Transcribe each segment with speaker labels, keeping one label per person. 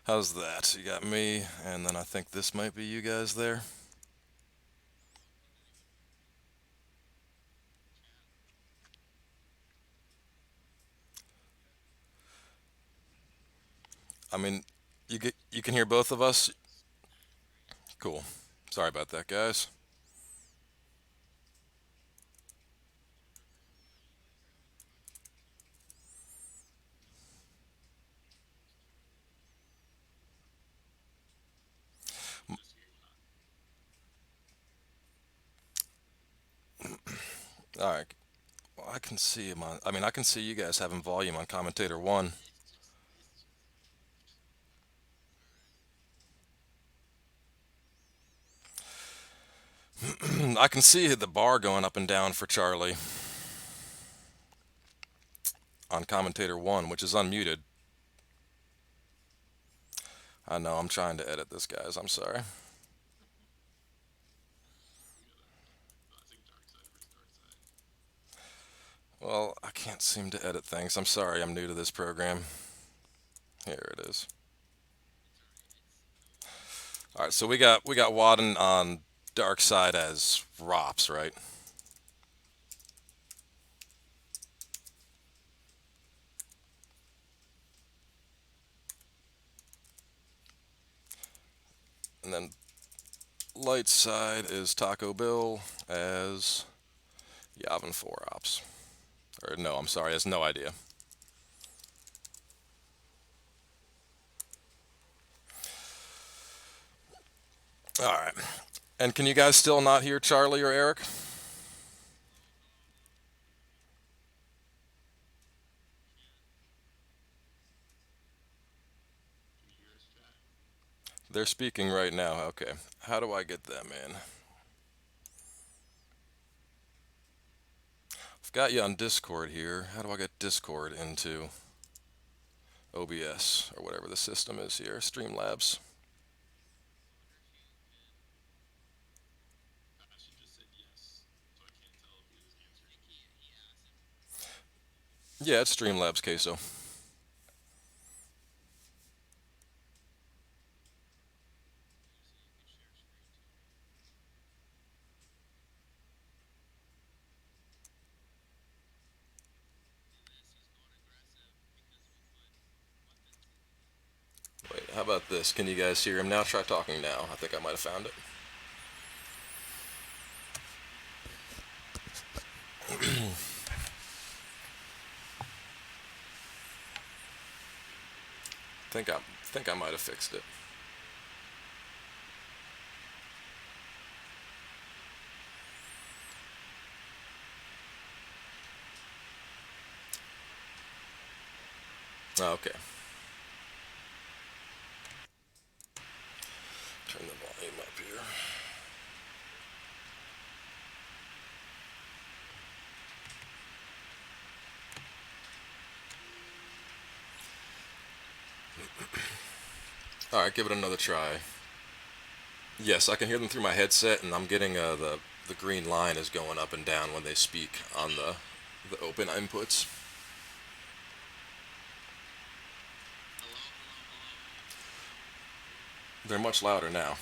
Speaker 1: How's that? You got me, and then I think this might be you guys there. I mean, you can hear both of us. Cool. Sorry about that, guys. All right. Well, I can see him on. I mean, I can see you guys having volume on commentator one. I can see the bar going up and down for Charlie on commentator one, which is unmuted. I know. I'm trying to edit this, guys. I'm sorry. Well, I can't seem to edit things. I'm sorry. I'm new to this program. Here it is. All right, so we got Wadden on dark side as ROPS, right? And then light side is Taco Bill as Yavin 4 Ops. Or no, I'm sorry, has no idea. All right. And can you guys still not hear Charlie or Eric? They're speaking right now. Okay. How do I get them in? I've got you on Discord here. How do I get Discord into OBS or whatever the system is here? Streamlabs. Yeah, it's Streamlabs queso. Wait, how about this? Can you guys hear him now? Try talking now. I think I might have found it. Think I might have fixed it. Oh, okay. Turn the volume up here. All right, give it another try. Yes, I can hear them through my headset, and I'm getting the green line is going up and down when they speak on the open inputs. They're much louder now.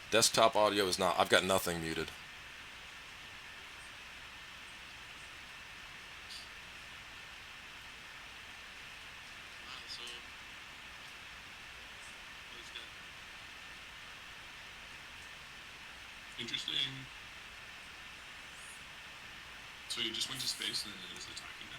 Speaker 1: Desktop audio is not. I've got nothing muted.
Speaker 2: Interesting. So you just went to space and then it is attacking now?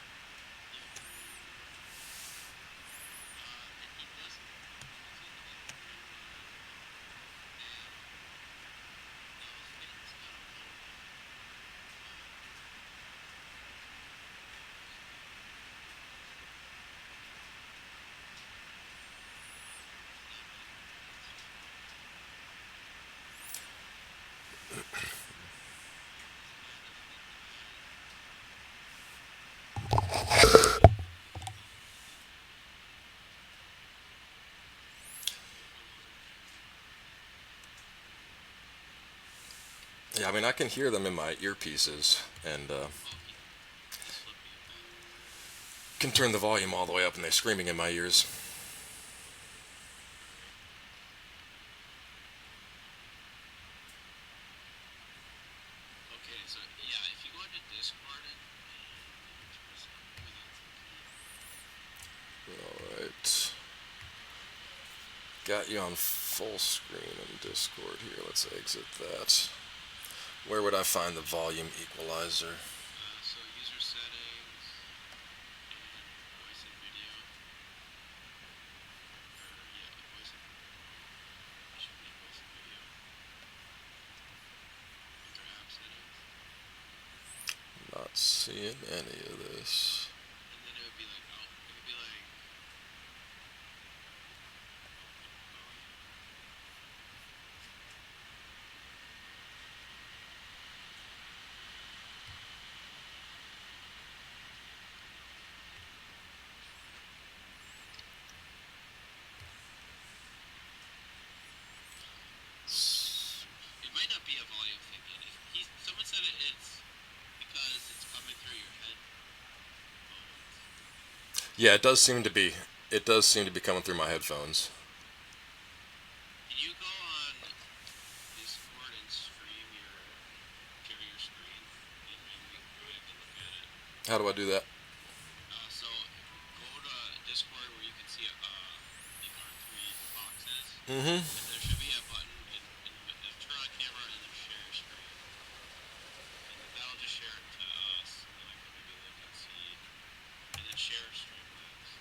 Speaker 1: Yeah, I mean I can hear them in my earpieces, and can turn the volume all the way up, and they're screaming in my ears. Alright. Got you on full screen in Discord here. Let's exit that. Where would I find the volume equalizer?
Speaker 3: So user settings and voice and video. Voice and it should be voice and video. Under app settings.
Speaker 1: Not seeing any of this.
Speaker 3: And then it would be like it might not be a volume thing. Someone said it's because it's coming through your head.
Speaker 1: Yeah, it does seem to be. It does seem to be coming through my headphones.
Speaker 3: Can you go on Discord and share your screen, and we can go and look at it?
Speaker 1: How do I do that?
Speaker 3: So go to Discord where you can see like our three boxes.
Speaker 1: Mm-hmm.
Speaker 3: And there should be a button and turn on camera and then share your screen. And that'll just share it to us. And like maybe they can see. And then share Streamlabs.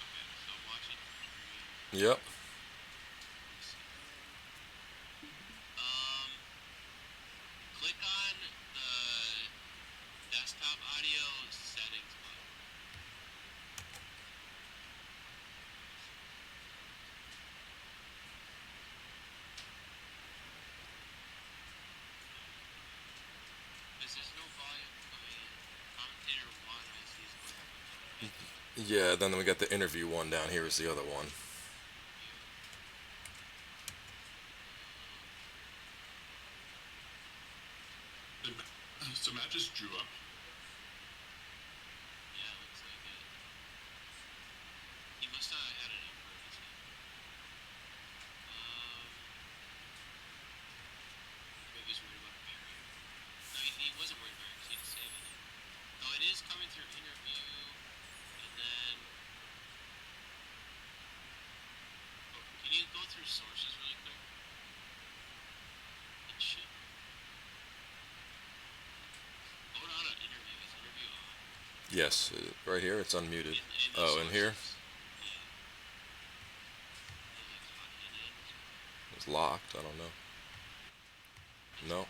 Speaker 3: Okay, so I'm watching screen.
Speaker 1: Yep.
Speaker 3: Click on the desktop audio settings button. This is no volume coming in. Commentator 1 I see is going up.
Speaker 1: Yeah, then we got the interview one down here is the other one.
Speaker 2: So Matt just drew up.
Speaker 3: Yeah, looks like it. He must have had an emergency. Maybe he's worried about a barrier. No, he wasn't worried about it because he didn't save any. No, it is coming through interview, and then... Oh, can you go through sources really quick? It should. Go down to interview. Is interview on?
Speaker 1: Yes, right here. It's unmuted.
Speaker 3: In the
Speaker 1: Oh, in here?
Speaker 3: sources. Yeah. It's not hidden.
Speaker 1: It's locked. I don't know. No.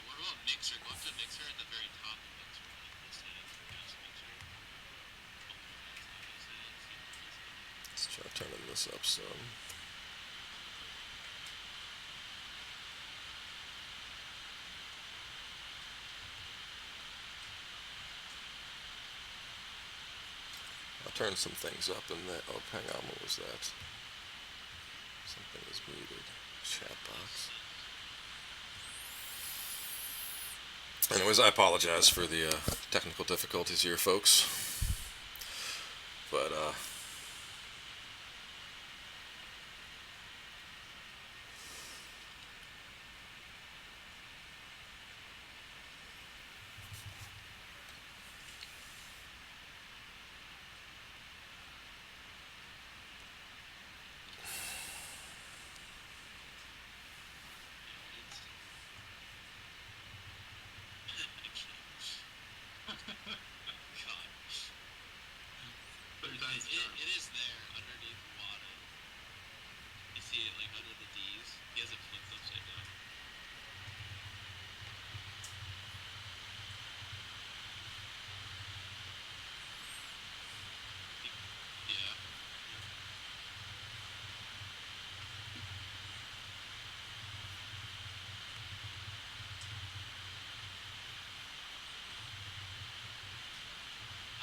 Speaker 3: What about mixer? Go to mixer at the very top of mixer. Like the settings for guest mixer.
Speaker 1: Let's try turning this up some. I'll turn some things up in there. Oh, hang on. What was that? Something is muted. Chat box. Anyways, I apologize for the technical difficulties here, folks. But,
Speaker 3: It is there underneath Wadden. You see it like under the D's. He has it flipped upside down. Yeah.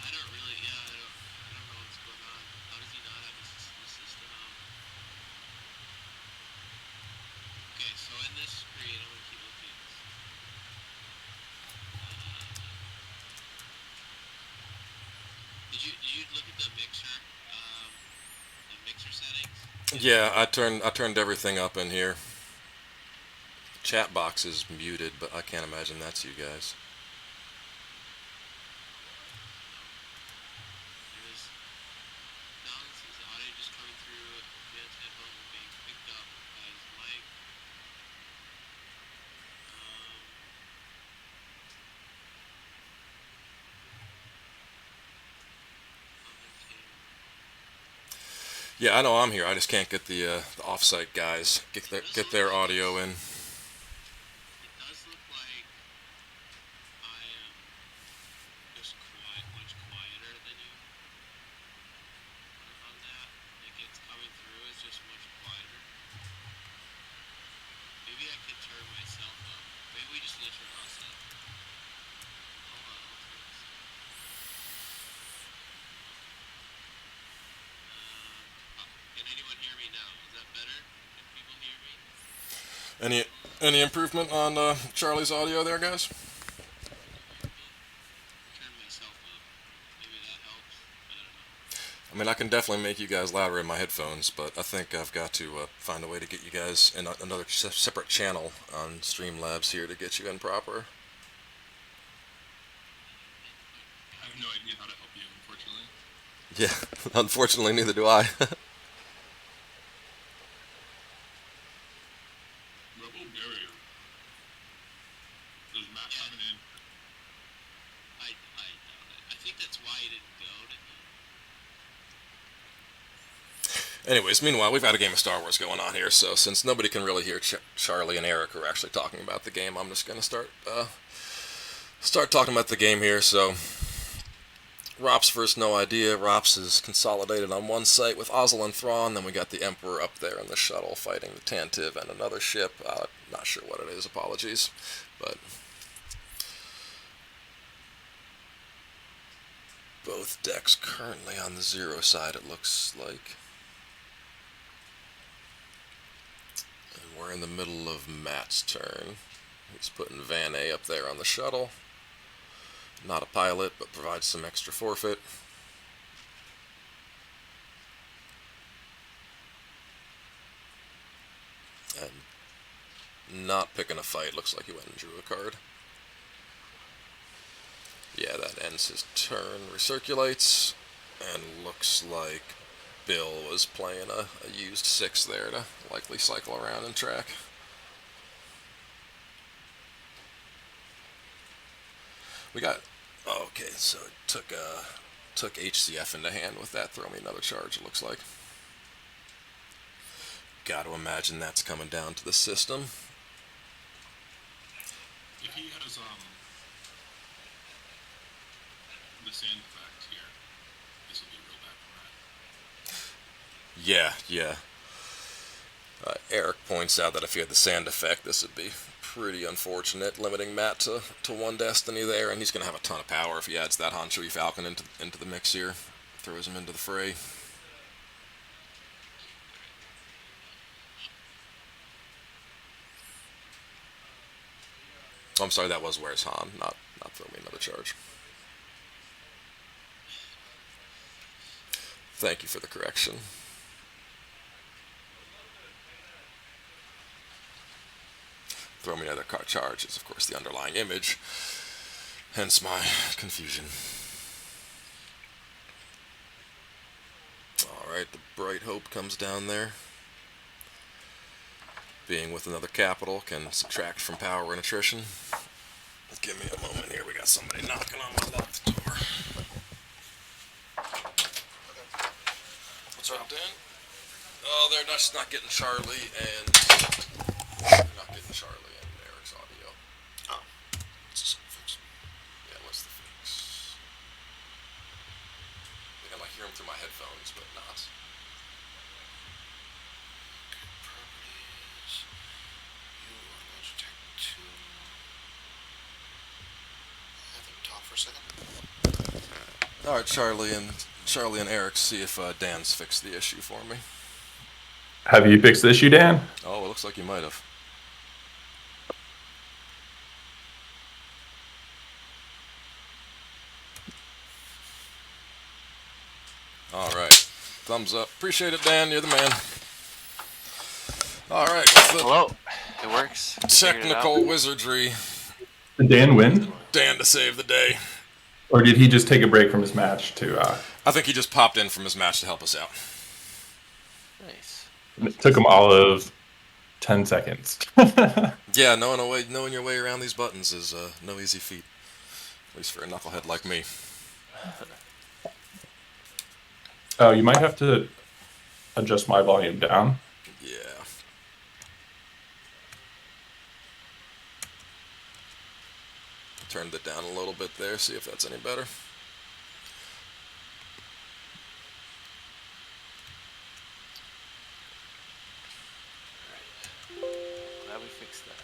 Speaker 3: I don't really. Yeah, I don't know what's going on. How does he not have the system out?
Speaker 1: Yeah, I turned everything up in here. Chat box is muted, but I can't imagine that's you guys.
Speaker 3: There's balance is audio just coming through Dan's headphones and being picked up by his mic. Um, commentator.
Speaker 1: Yeah, I know I'm here. I just can't get the offsite guys get their audio in.
Speaker 3: It does look like I am just much quieter than you on that. Like it's coming through, it's just much quieter. Maybe I could turn myself up. Maybe we just need to turn us up. Hold on, I'll turn this up. Can anyone hear me now? Is that better? Can people hear me?
Speaker 1: Any improvement on Charlie's audio there, guys?
Speaker 3: Turn myself up. Maybe that helps. I don't know.
Speaker 1: I mean, I can definitely make you guys louder in my headphones, but I think I've got to find a way to get you guys in another separate channel on Streamlabs here to get you in proper.
Speaker 2: I have no idea how to help you, unfortunately.
Speaker 1: Yeah, unfortunately, neither do I.
Speaker 2: Rebel barrier. There's Matt
Speaker 3: Yeah.
Speaker 2: coming in.
Speaker 3: I doubt it. I think that's why he didn't go to him.
Speaker 1: Anyways, meanwhile, we've got a game of Star Wars going on here, so since nobody can really hear Charlie and Eric who are actually talking about the game, I'm just going to start talking about the game here. So, ROPS first, no idea. ROPS is consolidated on one site with Ozzel and Thrawn, then we got the Emperor up there in the shuttle fighting the Tantive and another ship. Not sure what it is, apologies. But both decks currently on the 0 side, it looks like. And we're in the middle of Matt's turn. He's putting Van A up there on the shuttle. Not a pilot, but provides some extra forfeit. And not picking a fight. Looks like he went and drew a card. Yeah, that ends his turn. Recirculates. And looks like Bill was playing a used 6 there to likely cycle around and track. We got... Okay, so it took HCF into hand with that. Throw me another charge, it looks like. Got to imagine that's coming down to the system.
Speaker 2: If he has the sand effect here, this will be real bad for Matt.
Speaker 1: Yeah. Eric points out that if he had the sand effect, this would be pretty unfortunate, limiting Matt to one destiny there, and he's going to have a ton of power if he adds that Han Chui Falcon into the mix here, throws him into the fray. Oh, I'm sorry, that was Where's Han, not throw me another charge. Thank you for the correction. Throw me another card charge is, of course, the underlying image. Hence my confusion. Alright, the Bright Hope comes down there. Being with another capital can subtract from power and attrition. Give me a moment here, we got somebody knocking on my locked door. What's wrong, Dan? Oh, they're just not getting Charlie and Eric's audio.
Speaker 4: Oh, it's a simple fix.
Speaker 1: Yeah, what's the fix? I think I might hear him through my headphones, but not.
Speaker 4: Properties. You are going to take 2. Have them talk for a second.
Speaker 1: All right, Charlie and Eric, see if Dan's fixed the issue for me.
Speaker 5: Have you fixed the issue, Dan?
Speaker 1: Oh, it looks like you might have. All right, thumbs up. Appreciate it, Dan. You're the man. All right, what's the
Speaker 3: Hello. It works. We figured it out.
Speaker 1: technical wizardry?
Speaker 5: Did Dan win?
Speaker 1: Dan to save the day.
Speaker 5: Or did he just take a break from his match to,
Speaker 1: I think he just popped in from his match to help us out.
Speaker 3: Nice.
Speaker 5: it took him all of 10 seconds.
Speaker 1: Yeah, knowing your way around these buttons is no easy feat. At least for a knucklehead like me.
Speaker 5: Oh, you might have to adjust my volume down.
Speaker 1: Yeah. Turned it down a little bit there, see if that's any better.
Speaker 3: Glad we fixed that.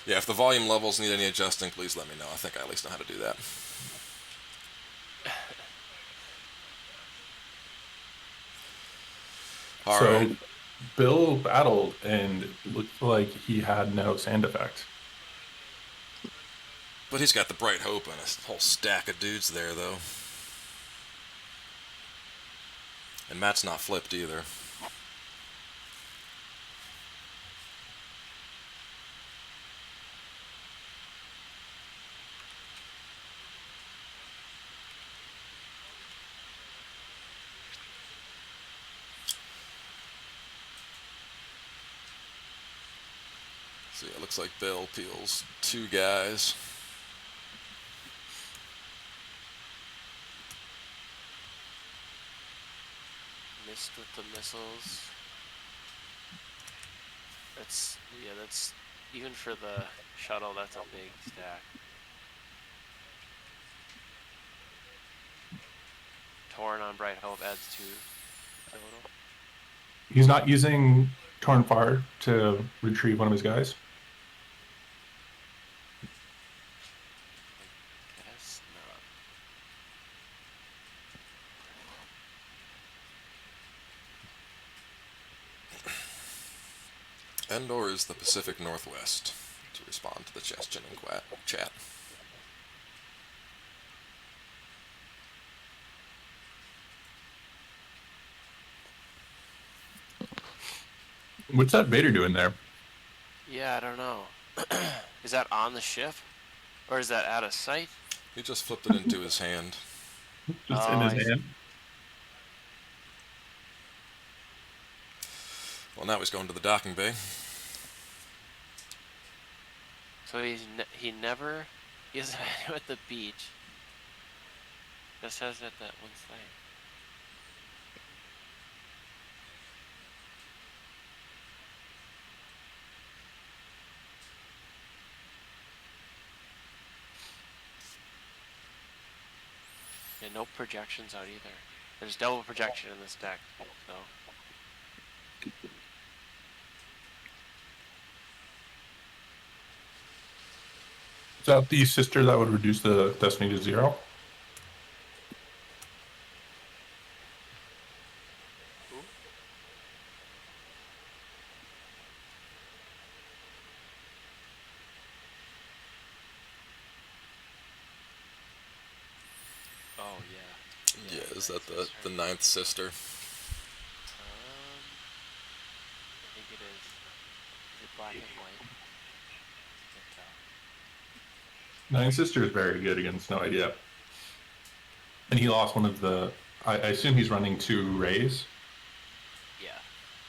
Speaker 1: Yeah, if the volume levels need any adjusting, please let me know. I think I at least know how to do that. All
Speaker 5: So
Speaker 1: right.
Speaker 5: Bill battled and it looked like he had no sand effect.
Speaker 1: But he's got the Bright Hope and a whole stack of dudes there, though. And Matt's not flipped either. See, it looks like Bill peels 2 guys.
Speaker 3: Missed with the missiles. That's even for the shuttle, that's a big stack. Torn on Bright Hope adds 2 total.
Speaker 5: He's not using Torn Far to retrieve one of his guys.
Speaker 3: Guess not.
Speaker 1: Endor is the Pacific Northwest, to respond to the question in chat.
Speaker 5: What's that Vader doing there?
Speaker 3: Yeah, I don't know. Is that on the ship? Or is that out of sight?
Speaker 1: He just flipped it into his hand.
Speaker 5: Just
Speaker 3: Oh,
Speaker 5: in
Speaker 3: I
Speaker 5: his
Speaker 3: see.
Speaker 5: hand.
Speaker 1: Well, now he's going to the docking bay.
Speaker 3: So he doesn't know at the beach. Just says at that one site. Yeah, no projections out either. There's double projection in this deck, so.
Speaker 5: Is that the sister that would reduce the Destiny to 0?
Speaker 3: Ooh. Oh yeah.
Speaker 1: Yeah, is that the 9th sister?
Speaker 3: I think it is. Is it black and white?
Speaker 5: Nine Sister is very good against No Idea. And he lost one of the... I assume he's running 2 Rays.
Speaker 3: Yeah.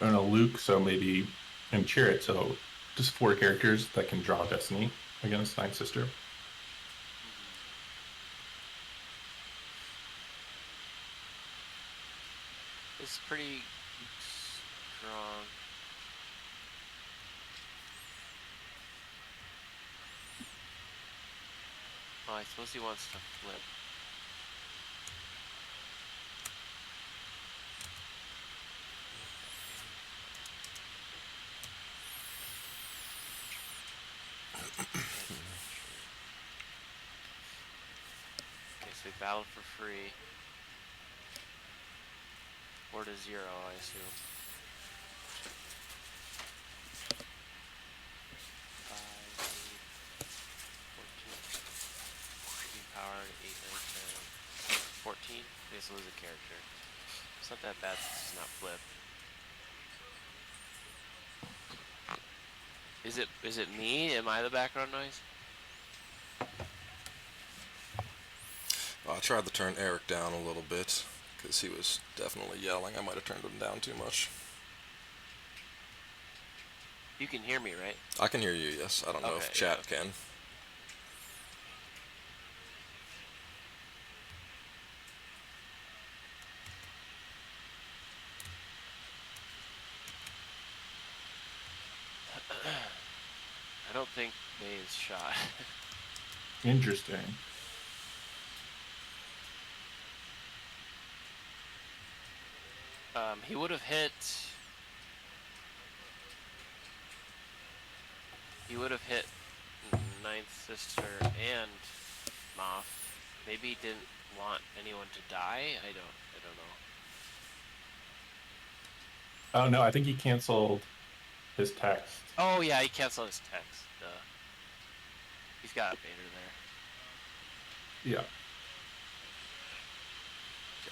Speaker 5: And a Luke, so maybe... And Chirrut, so just 4 characters that can draw Destiny against Nine Sister.
Speaker 3: It's pretty strong. Oh, I suppose he wants to flip. Okay, so we battled for free. 4 to 0, I assume. 5, 8, 14. Power 8, 9, 10. 14. I guess lose a character. It's not that bad since it's not flipped.
Speaker 6: Is it me? Am I the background noise?
Speaker 1: I tried to turn Eric down a little bit, because he was definitely yelling. I might have turned him down too much.
Speaker 6: You can hear me, right?
Speaker 1: I can hear you, yes. I don't know
Speaker 6: Okay,
Speaker 1: if chat can.
Speaker 6: I don't think May's shot.
Speaker 5: Interesting.
Speaker 6: He would have hit. He would have hit Ninth Sister and Moth. Maybe he didn't want anyone to die. I don't know.
Speaker 5: Oh no, I think he canceled his text.
Speaker 6: Oh yeah, he canceled his text. He's got a Vader there.
Speaker 5: Yeah.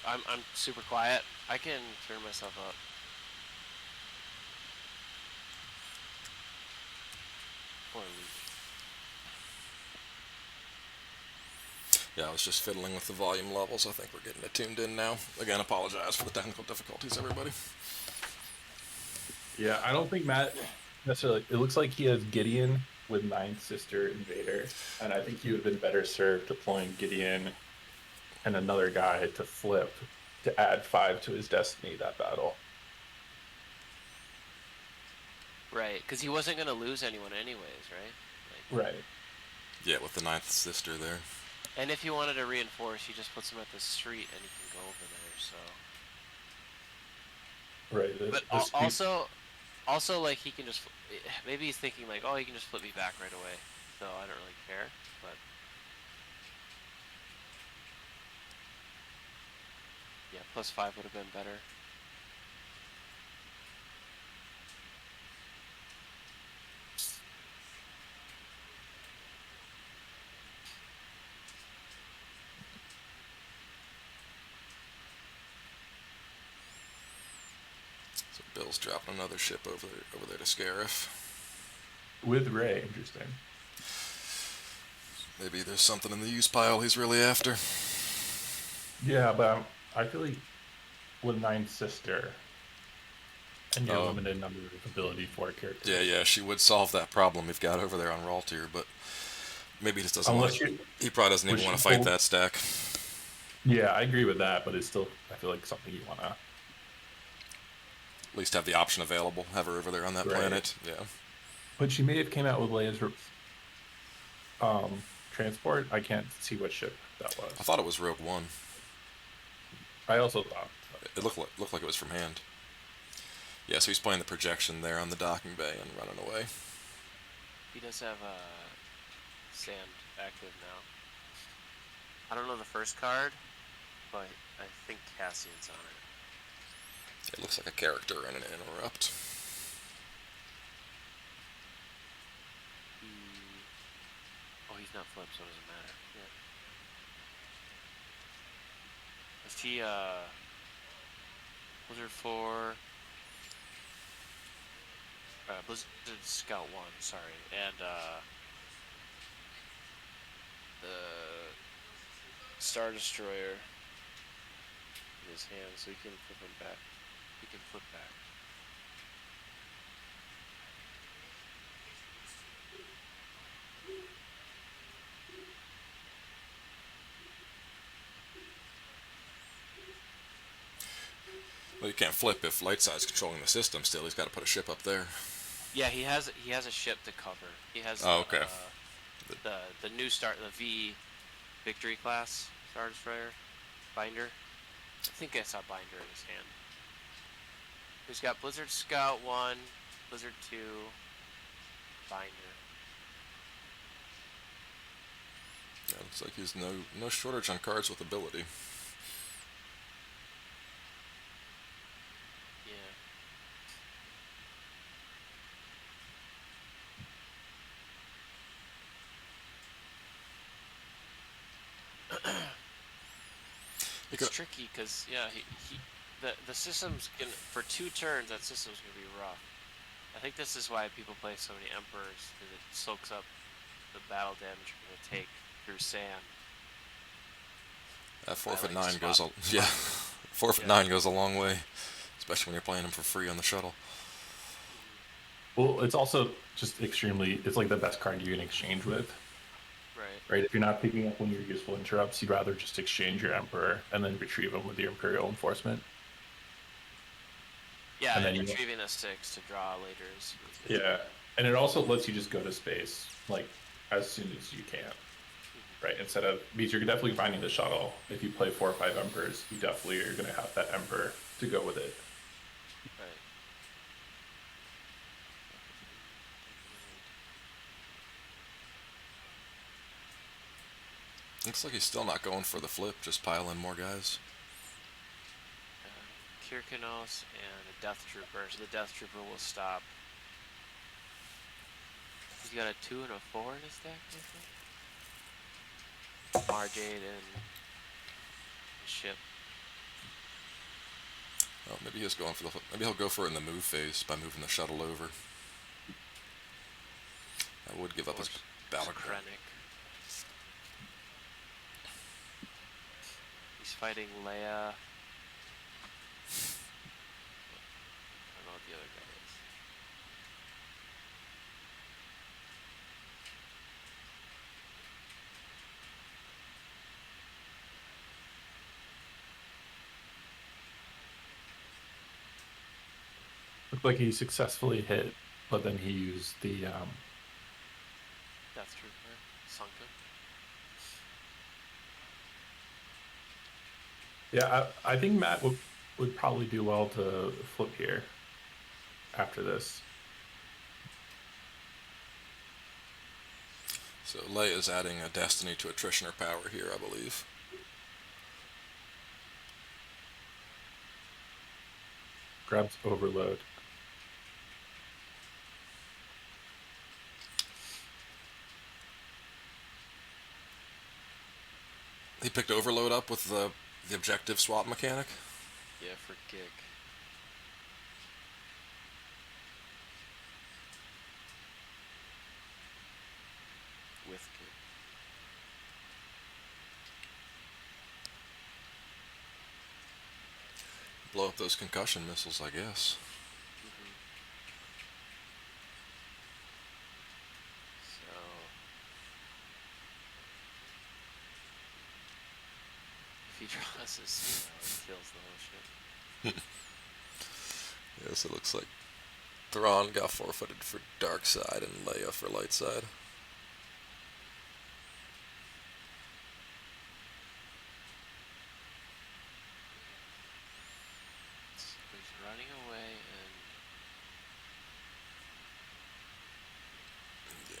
Speaker 6: I'm super quiet. I can turn myself up. Poor Luke.
Speaker 1: Yeah, I was just fiddling with the volume levels. I think we're getting it tuned in now. Again, apologize for the technical difficulties, everybody.
Speaker 5: Yeah, I don't think Matt necessarily. It looks like he has Gideon with Ninth Sister and Vader, and I think he would have been better served deploying Gideon and another guy to flip to add 5 to his destiny that battle.
Speaker 6: Right, because he wasn't gonna lose anyone anyways, right?
Speaker 5: Right.
Speaker 1: Yeah, with the Ninth Sister there.
Speaker 6: And if he wanted to reinforce, he just puts him at the street and he can go over there. So.
Speaker 5: Right.
Speaker 6: But also, like he can just maybe he's thinking like, oh, he can just flip me back right away. So I don't really care. But yeah, +5 would have been better.
Speaker 1: So Bill's dropping another ship over there to Scarif.
Speaker 5: with Ray. Interesting.
Speaker 1: Maybe there's something in the use pile he's really after.
Speaker 5: Yeah, but I feel like with Ninth Sister and your limited number of ability for characters.
Speaker 1: Yeah, she would solve that problem we've got over there on Raltier, but maybe he just doesn't want to. He probably doesn't even want to fight that stack.
Speaker 5: Yeah, I agree with that, but it's still, I feel like something you want to
Speaker 1: at least have the option available. Have her over there on that planet. Yeah.
Speaker 5: But she may have came out with Leia's transport. I can't see what ship that was.
Speaker 1: I thought it was Rogue One.
Speaker 5: I also thought
Speaker 1: it looked like it was from hand. Yeah, so he's playing the projection there on the docking bay and running away.
Speaker 6: He does have sand active now. I don't know the first card, but I think Cassian's on it.
Speaker 1: It looks like a character and an interrupt.
Speaker 6: Oh, he's not flipped, so it doesn't matter. Yeah. Is he Blizzard 4? Blizzard Scout 1, sorry, and the Star Destroyer in his hand, so he can flip him back. He can flip back.
Speaker 1: Well, you can't flip if Lightside's controlling the system still. He's got to put a ship up there.
Speaker 6: Yeah, he has a ship to cover. He has
Speaker 1: okay.
Speaker 6: The new the V Victory class Star Destroyer binder. I think I saw binder in his hand. He's got Blizzard Scout 1, Blizzard 2, binder.
Speaker 1: Yeah, looks like he's no shortage on cards with ability.
Speaker 6: It's tricky because the system's gonna, for 2 turns that system's gonna be rough. I think this is why people play so many Emperors, because it soaks up the battle damage you're going to take through sand.
Speaker 1: That
Speaker 6: I
Speaker 1: forfeit
Speaker 6: like
Speaker 1: 9 goes
Speaker 6: swap-
Speaker 1: yeah, forfeit
Speaker 6: Yeah.
Speaker 1: 9 goes a long way, especially when you're playing them for free on the shuttle.
Speaker 5: Well, it's also just extremely. It's like the best card you can exchange with,
Speaker 6: Right.
Speaker 5: right? If you're not picking up one of your useful interrupts, you'd rather just exchange your Emperor and then retrieve them with your Imperial Enforcement.
Speaker 6: Yeah,
Speaker 5: And then
Speaker 6: and
Speaker 5: you-
Speaker 6: retrieving a 6 to draw later is
Speaker 5: Yeah, and it also lets you just go to space like as soon as you can, right? Instead of because you're definitely finding the shuttle. If you play 4 or 5 Emperors, you definitely are going to have that Emperor to go with it.
Speaker 6: Right.
Speaker 1: Looks like he's still not going for the flip, just pile in more guys.
Speaker 6: Kirkinos and a Death Trooper, so the Death Trooper will stop. He's got a 2 and a 4 in his deck, I think. Marjade and the ship.
Speaker 1: Oh, maybe he's going for the flip. Maybe he'll go for it in the move phase by moving the shuttle over. That would give up his battle card.
Speaker 6: Krennic. He's fighting Leia. I don't know what the other guy is.
Speaker 5: Looked like he successfully hit, but then he used the
Speaker 6: Death Trooper. Sunk him.
Speaker 5: Yeah, I think Matt would probably do well to flip here after this.
Speaker 1: So Leia is adding a Destiny to Attrition or Power here, I believe.
Speaker 5: Grabs Overload.
Speaker 1: He picked Overload up with the objective swap mechanic.
Speaker 6: Yeah, for Gig. With Gig.
Speaker 1: Blow up those concussion missiles, I guess.
Speaker 6: So if he draws his, he kills the whole ship.
Speaker 1: Yes, it looks like Thrawn got forfeited for Dark Side and Leia for Light Side.
Speaker 6: So he's running away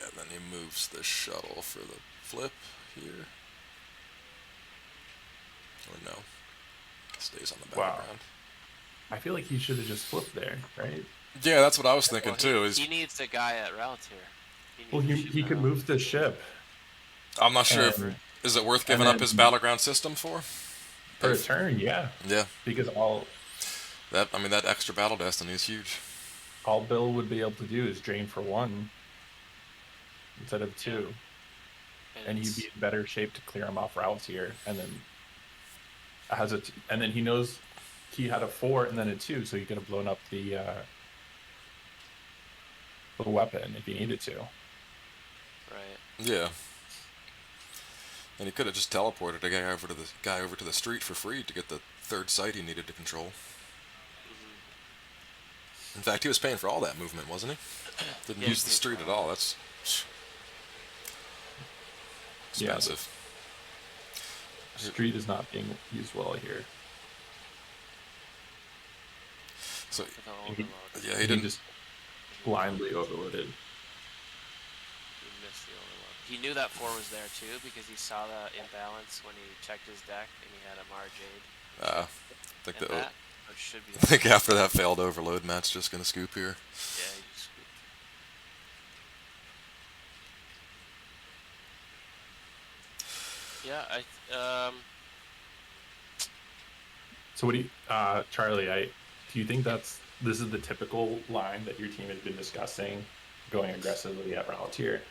Speaker 6: and
Speaker 1: Yeah, then he moves the shuttle for the flip here. Or no. Stays on the
Speaker 5: Wow.
Speaker 1: background.
Speaker 5: I feel like he should have just flipped there, right?
Speaker 1: Yeah, that's what I was thinking
Speaker 6: well,
Speaker 1: too.
Speaker 6: he needs the guy at Relatier.
Speaker 5: Well, he could move the ship
Speaker 1: I'm not sure if
Speaker 5: and-
Speaker 1: is it worth
Speaker 5: and
Speaker 1: giving up
Speaker 5: then-
Speaker 1: his battleground system for?
Speaker 5: for a turn, yeah.
Speaker 1: Yeah,
Speaker 5: Because
Speaker 1: that extra battle destiny is huge.
Speaker 5: all Bill would be able to do is drain for 1 instead of 2, and he'd
Speaker 6: it's-
Speaker 5: be in better shape to clear him off routes here. And then and then he knows he had a 4 and then a 2, so he could have blown up the weapon if he needed to.
Speaker 6: right.
Speaker 1: Yeah. And he could have just teleported a guy over to the street for free to get the 3rd site he needed to control. In fact, he was paying for all that movement, wasn't he? Didn't
Speaker 6: Yeah,
Speaker 1: use the street at all. That's
Speaker 5: Yeah,
Speaker 1: expensive.
Speaker 5: Street is not being used well here.
Speaker 1: So
Speaker 6: For the overload.
Speaker 1: yeah, he didn't.
Speaker 5: just blindly overloaded.
Speaker 6: He missed the overload. He knew that 4 was there too because he saw the imbalance when he checked his deck and he had a Marjade
Speaker 1: I think
Speaker 6: in
Speaker 1: that.
Speaker 6: that. Which should be.
Speaker 1: I think after that failed overload, Matt's just gonna scoop here.
Speaker 6: Yeah, he just scooped. Yeah,
Speaker 5: So what do you, Charlie? Do you think that's this is the typical line that your team has been discussing, going aggressively at Raltier.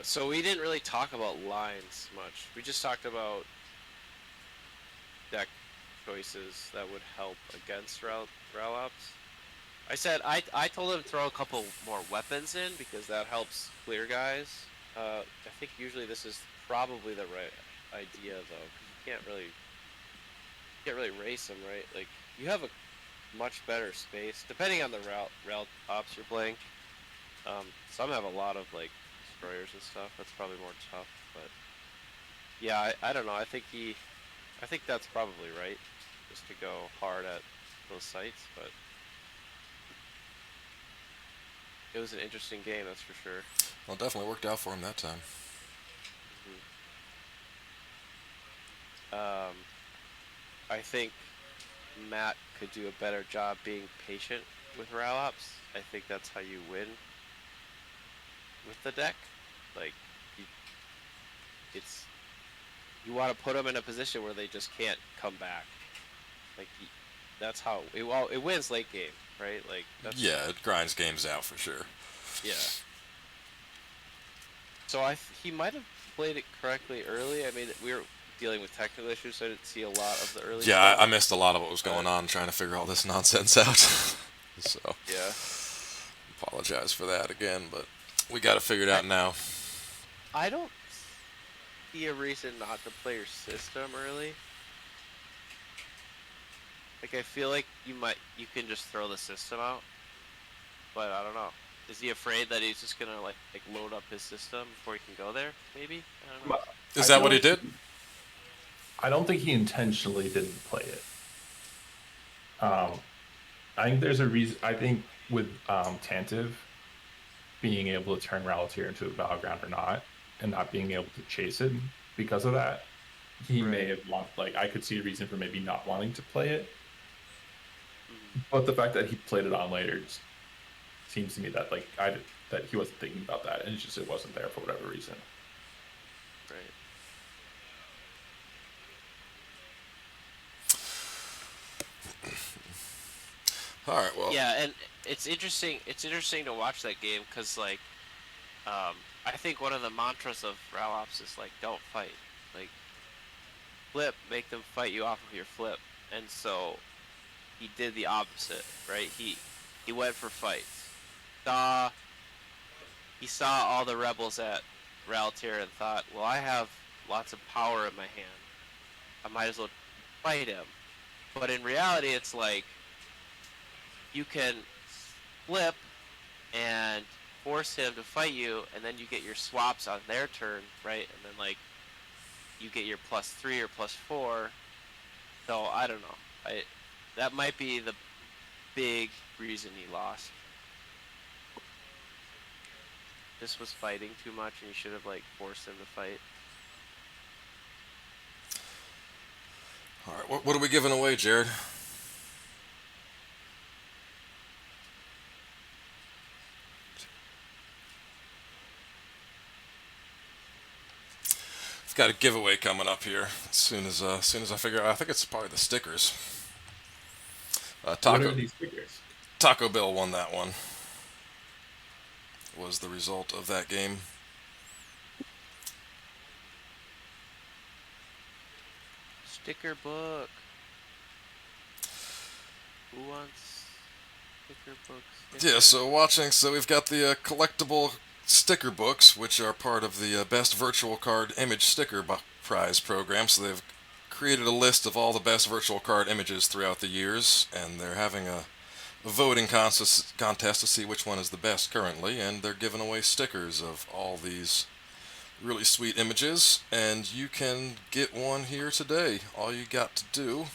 Speaker 6: So we didn't really talk about lines much. We just talked about deck choices that would help against Ralops. I told him to throw a couple more weapons in because that helps clear guys. I think usually this is probably the right idea though, because you can't really race them, right? Like you have a much better space depending on the route ops you're playing. Some have a lot of like destroyers and stuff. That's probably more tough, but yeah, I don't know. I think that's probably right, just to go hard at those sites. But it was an interesting game, that's for sure.
Speaker 1: Well, it definitely worked out for him that time.
Speaker 6: I think Matt could do a better job being patient with Ralops. I think that's how you win with the deck. Like, you want to put them in a position where they just can't come back. Like, that's how it wins late game, right? Like,
Speaker 1: Yeah, it grinds games out for sure.
Speaker 6: Yeah. So he might have played it correctly early. I mean, we were dealing with technical issues, so I didn't see a lot of the early
Speaker 1: Yeah,
Speaker 6: stuff.
Speaker 1: I missed a lot of what was going on trying to figure all this nonsense out. So,
Speaker 6: Yeah.
Speaker 1: apologize for that again, but we got it figured out now.
Speaker 6: I don't see a reason not to play your system early. Like, I feel like you can just throw the system out, but I don't know. Is he afraid that he's just gonna like load up his system before he can go there? Maybe. I don't know.
Speaker 1: Is that what he did?
Speaker 5: I don't think he intentionally didn't play it. I think there's a reason. I think with Tantive being able to turn Raltier into a battleground or not, and not being able to chase it because of that, he may have I could see a reason for maybe not wanting to play it. But the fact that he played it on later just seems to me that that he wasn't thinking about that, and it wasn't there for whatever reason.
Speaker 6: Right.
Speaker 1: All right, well.
Speaker 6: Yeah, and it's interesting. It's interesting to watch that game because, like, I think one of the mantras of Ralops is like, don't fight. Like, flip, make them fight you off of your flip. And so he did the opposite, right? He went for fights. He saw all the rebels at Raltier and thought, well, I have lots of power in my hand. I might as well fight him. But in reality, it's like you can flip and force him to fight you, and then you get your swaps on their turn, right? And then like you get your +3 or +4. So I don't know. That might be the big reason he lost. This was fighting too much, and you should have like forced him to fight.
Speaker 1: All right, what are we giving away, Jared? I've got a giveaway coming up here as soon as I figure out. I think it's probably the stickers.
Speaker 5: What are these stickers?
Speaker 1: Taco Bell won that one. Was the result of that game.
Speaker 6: Sticker book. Who wants sticker books?
Speaker 1: Yeah, so we've got the collectible sticker books, which are part of the best virtual card image sticker prize program. So they've created a list of all the best virtual card images throughout the years, and they're having a voting contest to see which one is the best currently, and they're giving away stickers of all these really sweet images, and you can get one here today. All you got to do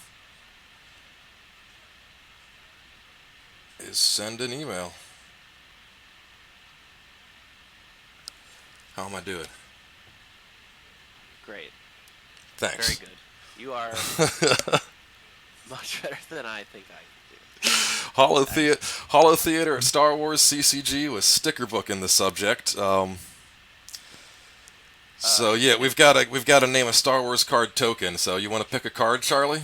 Speaker 1: is send an email. How am I doing?
Speaker 6: Great.
Speaker 1: Thanks.
Speaker 6: Very good. You are much better than I think I can do.
Speaker 1: Holo Theater at Star Wars CCG with sticker book in the subject. So yeah, we've got to name a Star Wars card token. So you want to pick a card, Charlie?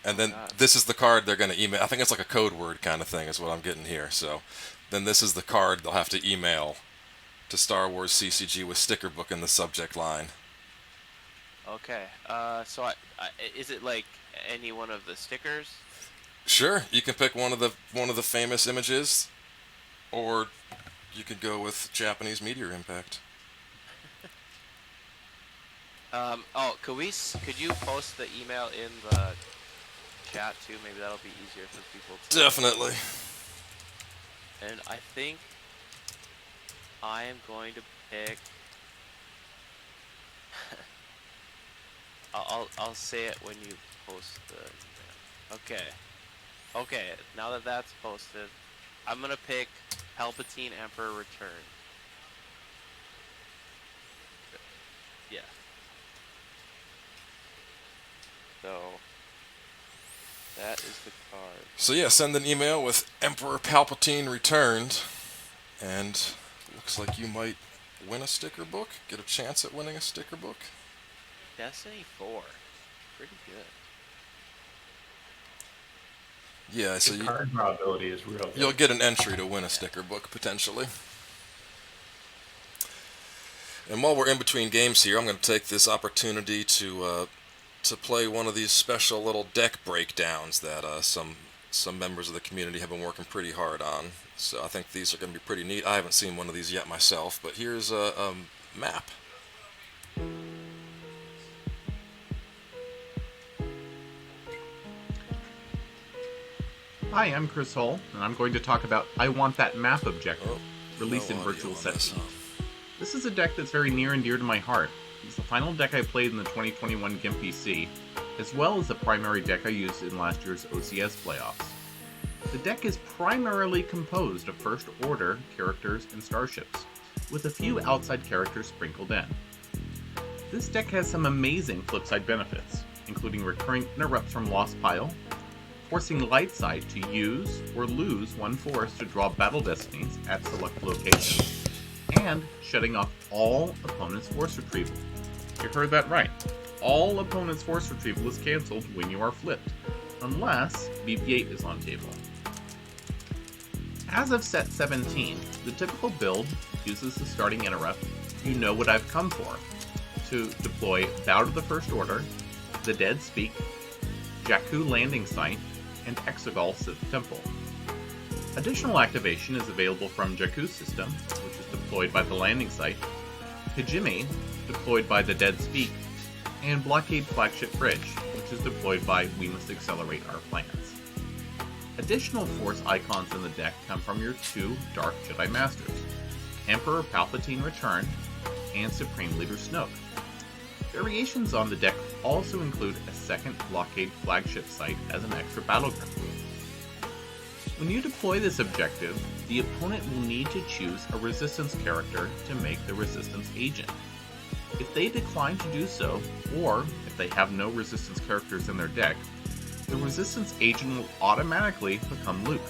Speaker 1: And then
Speaker 6: God.
Speaker 1: this is the card they're going to email. I think it's like a code word kind of thing is what I'm getting here. So then this is the card they'll have to email to Star Wars CCG with sticker book in the subject line.
Speaker 6: Okay. So is it like any one of the stickers?
Speaker 1: Sure, you can pick one of the famous images, or you could go with Japanese meteor impact.
Speaker 6: Could you post the email in the chat too? Maybe that'll be easier for people to.
Speaker 1: Definitely.
Speaker 6: And I think I am going to pick. I'll say it when you post the email. Okay. Now that that's posted, I'm gonna pick Palpatine Emperor Return. Yeah. So that is the card.
Speaker 1: So yeah, send an email with Emperor Palpatine returned, and looks like you might win a sticker book. Get a chance at winning a sticker book.
Speaker 6: Destiny 4. Pretty good.
Speaker 1: Yeah, so
Speaker 5: The card draw ability is real good.
Speaker 1: you'll get an entry to win a sticker book potentially. And while we're in between games here, I'm going to take this opportunity to play one of these special little deck breakdowns that some members of the community have been working pretty hard on. So I think these are going to be pretty neat. I haven't seen one of these yet myself, but here's a map.
Speaker 7: Hi, I'm Chris Hull, and I'm going to talk about I Want That Map objective,
Speaker 1: Oh,
Speaker 7: released
Speaker 1: no
Speaker 7: in
Speaker 1: audio
Speaker 7: Virtual
Speaker 1: on
Speaker 7: Set
Speaker 1: this,
Speaker 7: P.
Speaker 1: huh?
Speaker 7: This is a deck that's very near and dear to my heart. It's the final deck I played in the 2021 GIMP PC, as well as the primary deck I used in last year's OCS playoffs. The deck is primarily composed of First Order characters and starships, with a few outside characters sprinkled in. This deck has some amazing flipside benefits, including recurring interrupts from Lost Pile, forcing Lightside to use or lose one force to draw battle destinies at select locations, and shutting off all opponents' force retrieval. You heard that right. All opponents' force retrieval is cancelled when you are flipped, unless BB-8 is on table. As of set 17, the typical build uses the starting interrupt, You Know What I've Come For, to deploy Bow to the First Order, the Dead Speak, Jakku Landing Site, and Exegol Sith Temple. Additional activation is available from Jakku's system, which is deployed by the landing site, Kijimi, deployed by the Dead Speak, and Blockade Flagship Bridge, which is deployed by We Must Accelerate Our Plans. Additional force icons in the deck come from your two Dark Jedi Masters, Emperor Palpatine Return, and Supreme Leader Snoke. Variations on the deck also include a second Blockade Flagship site as an extra battleground. When you deploy this objective, the opponent will need to choose a Resistance character to make the Resistance agent. If they decline to do so, or if they have no Resistance characters in their deck, the Resistance agent will automatically become Luke.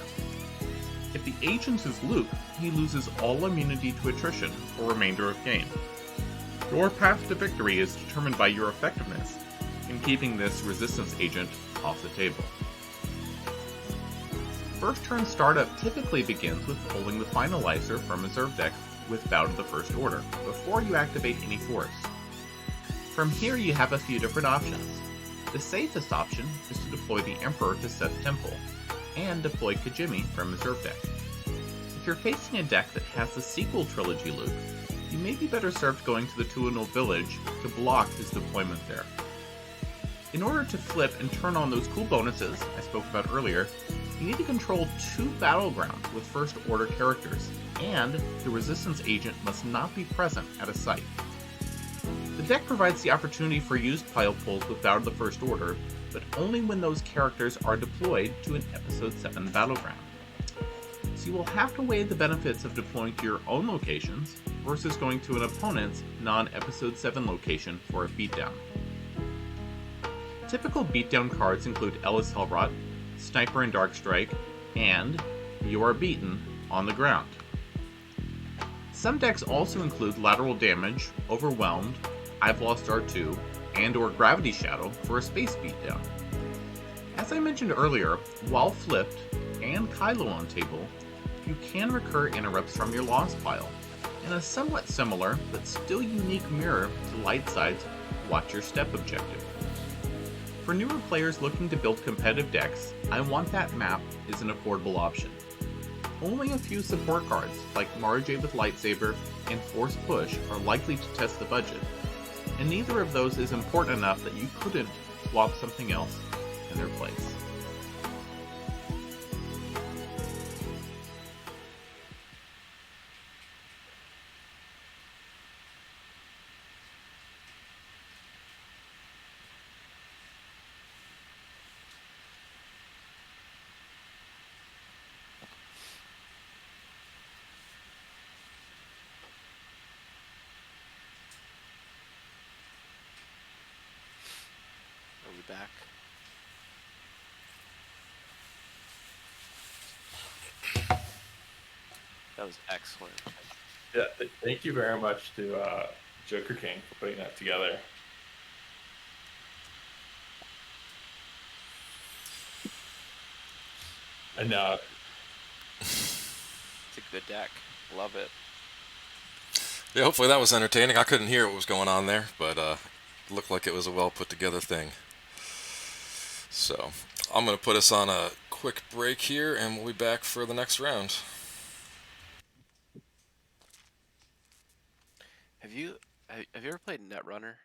Speaker 7: If the agent is Luke, he loses all immunity to attrition for remainder of game. Your path to victory is determined by your effectiveness in keeping this Resistance agent off the table. First turn startup typically begins with pulling the Finalizer from reserve deck with Bow to the First Order, before you activate any force. From here you have a few different options. The safest option is to deploy the Emperor to Sith Temple, and deploy Kijimi from reserve deck. If you're facing a deck that has the sequel trilogy Luke, you may be better served going to the Tuanul village to block his deployment there. In order to flip and turn on those cool bonuses I spoke about earlier, you need to control two battlegrounds with First Order characters, and the Resistance agent must not be present at a site. The deck provides the opportunity for used pile pulls with Bow to the First Order, but only when those characters are deployed to an Episode 7 battleground. So you will have to weigh the benefits of deploying to your own locations versus going to an opponent's non-Episode 7 location for a beatdown. Typical beatdown cards include Ellis Hellrot, Sniper and Dark Strike, and You Are Beaten on the ground. Some decks also include Lateral Damage, Overwhelmed, I've Lost R2, and or Gravity Shadow for a space beatdown. As As I mentioned earlier, while flipped and Kylo on table, you can recur interrupts from your lost pile, in a somewhat similar but still unique mirror to Lightside's Watch Your Step objective. For newer players looking to build competitive decks, I Want That Map is an affordable option. Only a few support cards, like Marjay with Lightsaber and Force Push, are likely to test the budget, and neither of those is important enough that you couldn't swap something else in their place.
Speaker 6: Are we back? That was excellent.
Speaker 5: Yeah, thank you very much to Joker King for putting that together. And
Speaker 6: It's a good deck. Love it.
Speaker 1: Yeah, hopefully that was entertaining. I couldn't hear what was going on there, but it looked like it was a well put together thing. So I'm going to put us on a quick break here, and we'll be back for the next round.
Speaker 6: Have you ever played Netrunner?